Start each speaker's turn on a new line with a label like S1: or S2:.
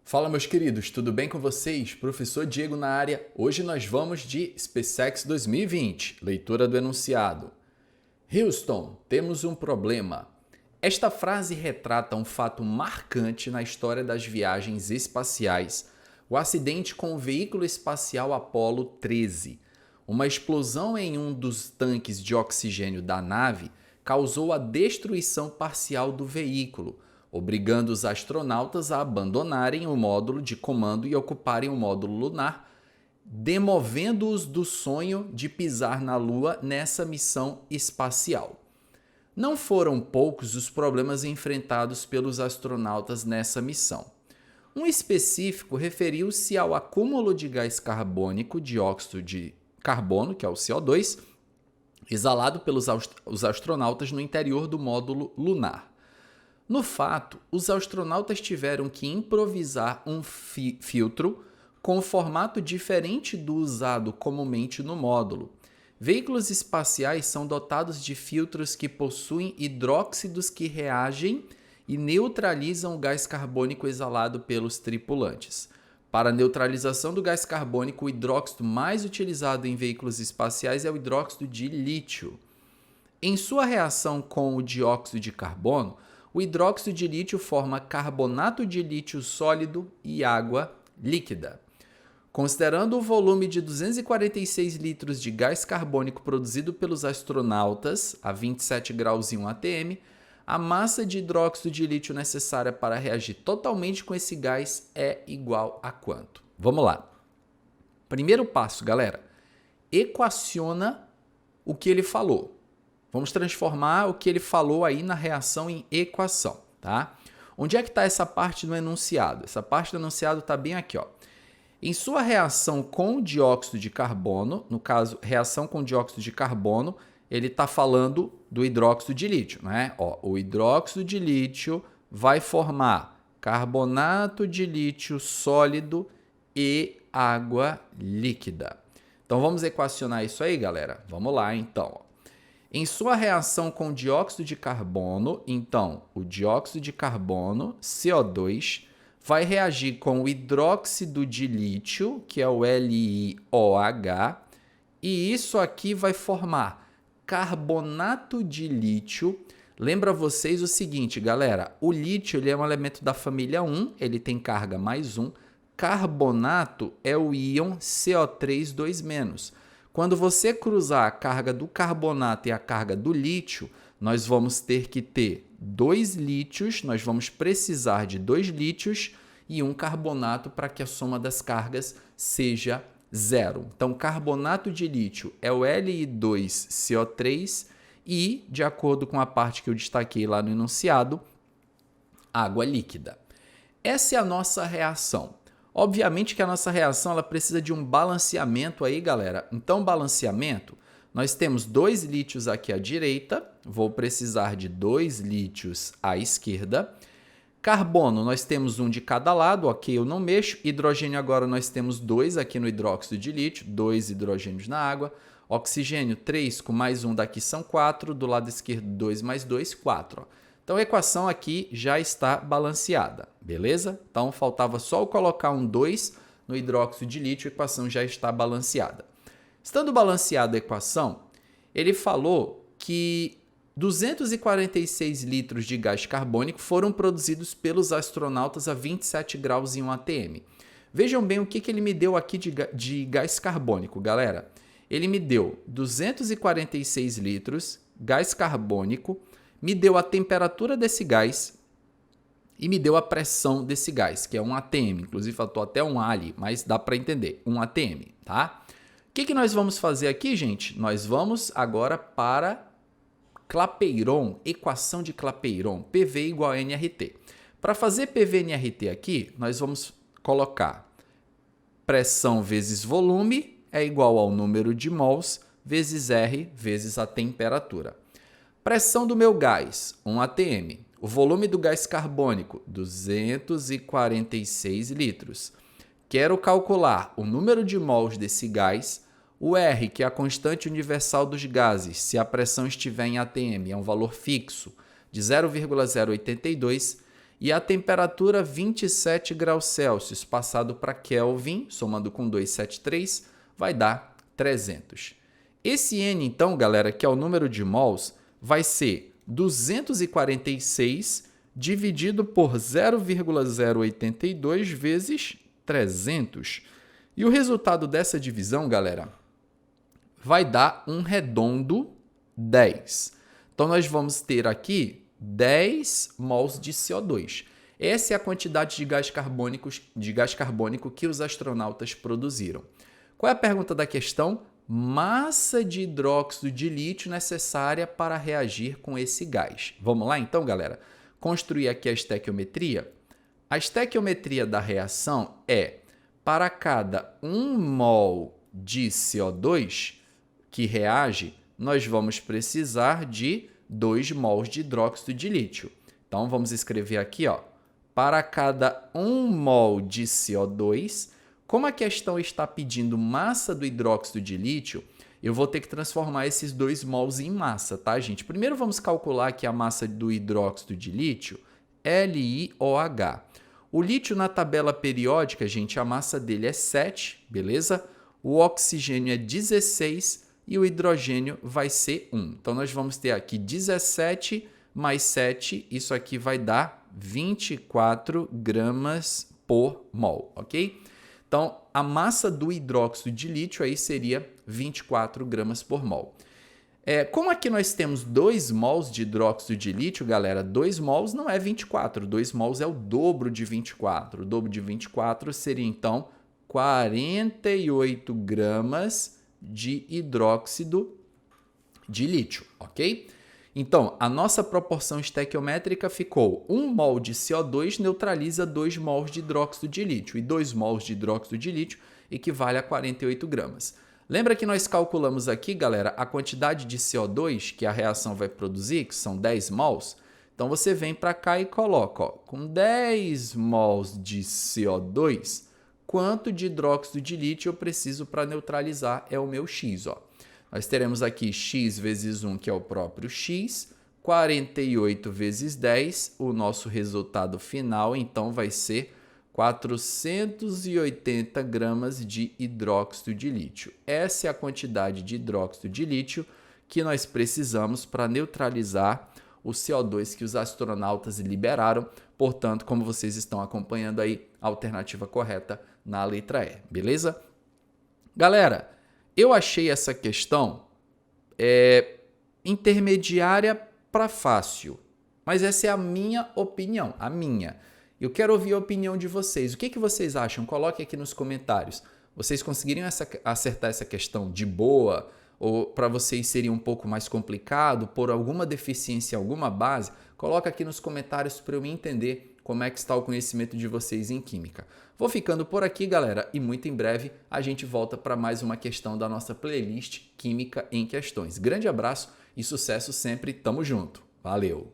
S1: Fala, meus queridos, tudo bem com vocês? Professor Diego na área. Hoje nós vamos de SpaceX 2020, leitura do enunciado. Houston, temos um problema. Esta frase retrata um fato marcante na história das viagens espaciais, o acidente com o veículo espacial Apollo 13. Uma explosão em um dos tanques de oxigênio da nave causou a destruição parcial do veículo, obrigando os astronautas a abandonarem o módulo de comando e ocuparem o módulo lunar, demovendo-os do sonho de pisar na Lua nessa missão espacial. Não foram poucos os problemas enfrentados pelos astronautas nessa missão. Um específico referiu-se ao acúmulo de gás carbônico, dióxido de carbono, que é o CO2, exalado pelos astronautas no interior do módulo lunar. No fato, os astronautas tiveram que improvisar um filtro com formato diferente do usado comumente no módulo. Veículos espaciais são dotados de filtros que possuem hidróxidos que reagem e neutralizam o gás carbônico exalado pelos tripulantes. Para a neutralização do gás carbônico, o hidróxido mais utilizado em veículos espaciais é o hidróxido de lítio. Em sua reação com o dióxido de carbono, o hidróxido de lítio forma carbonato de lítio sólido e água líquida. Considerando o volume de 246 litros de gás carbônico produzido pelos astronautas a 27 graus e 1 atm, a massa de hidróxido de lítio necessária para reagir totalmente com esse gás é igual a quanto? Vamos lá. Primeiro passo, galera. Equaciona o que ele falou. Vamos transformar o que ele falou aí na reação em equação, tá? Onde é que está essa parte do enunciado? Essa parte do enunciado está bem aqui, ó. Em sua reação com dióxido de carbono, no caso, reação com dióxido de carbono, ele está falando do hidróxido de lítio, né? Ó, o hidróxido de lítio vai formar carbonato de lítio sólido e água líquida. Então, vamos equacionar isso aí, galera? Vamos lá, então. Em sua reação com dióxido de carbono, então, o dióxido de carbono, CO2, vai reagir com o hidróxido de lítio, que é o LiOH, e isso aqui vai formar carbonato de lítio. Lembra vocês o seguinte, galera, o lítio ele é um elemento da família 1, ele tem carga mais 1, carbonato é o íon CO3 2-. Quando você cruzar a carga do carbonato e a carga do lítio, nós vamos ter que ter 2 lítios, nós vamos precisar de 2 lítios e um carbonato para que a soma das cargas seja 0. Então, carbonato de lítio é o Li2CO3 e, de acordo com a parte que eu destaquei lá no enunciado, água líquida. Essa é a nossa reação. Obviamente que a nossa reação ela precisa de um balanceamento aí, galera. Então, balanceamento, nós temos 2 lítios aqui à direita, vou precisar de 2 lítios à esquerda. Carbono, nós temos um de cada lado, ok, eu não mexo. Hidrogênio agora nós temos 2 aqui no hidróxido de lítio, 2 hidrogênios na água. Oxigênio, 3 com mais um daqui são 4, do lado esquerdo 2 mais 2, 4. Ó. Então, a equação aqui já está balanceada, beleza? Então, faltava só eu colocar um 2 no hidróxido de lítio, a equação já está balanceada. Estando balanceada a equação, ele falou que 246 litros de gás carbônico foram produzidos pelos astronautas a 27 graus e 1 atm. Vejam bem o que ele me deu aqui de gás carbônico, galera. Ele me deu 246 litros, gás carbônico, me deu a temperatura desse gás e me deu a pressão desse gás, que é 1 atm. Inclusive, faltou até um A ali, mas dá para entender, 1 atm, tá? O que nós vamos fazer aqui, gente? Nós vamos agora para Clapeyron, equação de Clapeyron, PV igual a nRT. Para fazer PV nRT aqui, nós vamos colocar pressão vezes volume é igual ao número de mols vezes R vezes a temperatura. Pressão do meu gás, 1 atm. O volume do gás carbônico, 246 litros. Quero calcular o número de mols desse gás. O R, que é a constante universal dos gases, se a pressão estiver em atm, é um valor fixo de 0,082. e a temperatura 27 graus Celsius, passado para Kelvin, somando com 273, vai dar 300. Esse N, então, galera, que é o número de mols, vai ser 246 dividido por 0,082 vezes 300. E o resultado dessa divisão, galera, vai dar um redondo 10. Então, nós vamos ter aqui 10 mols de CO2. Essa é a quantidade de gás carbônico que os astronautas produziram. Qual é a pergunta da questão? Massa de hidróxido de lítio necessária para reagir com esse gás. Vamos lá então, galera? Construir aqui a estequiometria. A estequiometria da reação é para cada 1 mol de CO2 que reage, nós vamos precisar de 2 mols de hidróxido de lítio. Então, vamos escrever aqui, ó, para cada 1 mol de CO2, como a questão está pedindo massa do hidróxido de lítio, eu vou ter que transformar esses 2 mols em massa, tá, gente? Primeiro vamos calcular aqui a massa do hidróxido de lítio, LiOH. O lítio na tabela periódica, gente, a massa dele é 7, beleza? O oxigênio é 16 e o hidrogênio vai ser 1. Então, nós vamos ter aqui 17 mais 7, isso aqui vai dar 24 gramas por mol, ok? Então, a massa do hidróxido de lítio aí seria 24 gramas por mol. Como aqui nós temos 2 mols de hidróxido de lítio, galera, 2 mols não é 24, 2 mols é o dobro de 24. O dobro de 24 seria, então, 48 gramas de hidróxido de lítio, ok? Então, a nossa proporção estequiométrica ficou 1 mol de CO2 neutraliza 2 mols de hidróxido de lítio, e 2 mols de hidróxido de lítio equivale a 48 gramas. Lembra que nós calculamos aqui, galera, a quantidade de CO2 que a reação vai produzir, que são 10 mols? Então, você vem para cá e coloca, ó, com 10 mols de CO2, quanto de hidróxido de lítio eu preciso para neutralizar? É o meu X, ó. Nós teremos aqui x vezes 1, que é o próprio x, 48 vezes 10, o nosso resultado final, então, vai ser 480 gramas de hidróxido de lítio. Essa é a quantidade de hidróxido de lítio que nós precisamos para neutralizar o CO2 que os astronautas liberaram. Portanto, como vocês estão acompanhando aí, a alternativa correta na letra E, beleza? Galera, eu achei essa questão intermediária para fácil, mas essa é a minha opinião, a minha. Eu quero ouvir a opinião de vocês. O que vocês acham? Coloque aqui nos comentários. Vocês conseguiriam acertar essa questão de boa? Ou para vocês seria um pouco mais complicado, por alguma deficiência, alguma base? Coloca aqui nos comentários para eu entender como é que está o conhecimento de vocês em química. Vou ficando por aqui, galera, e muito em breve a gente volta para mais uma questão da nossa playlist Química em Questões. Grande abraço e sucesso sempre, tamo junto. Valeu!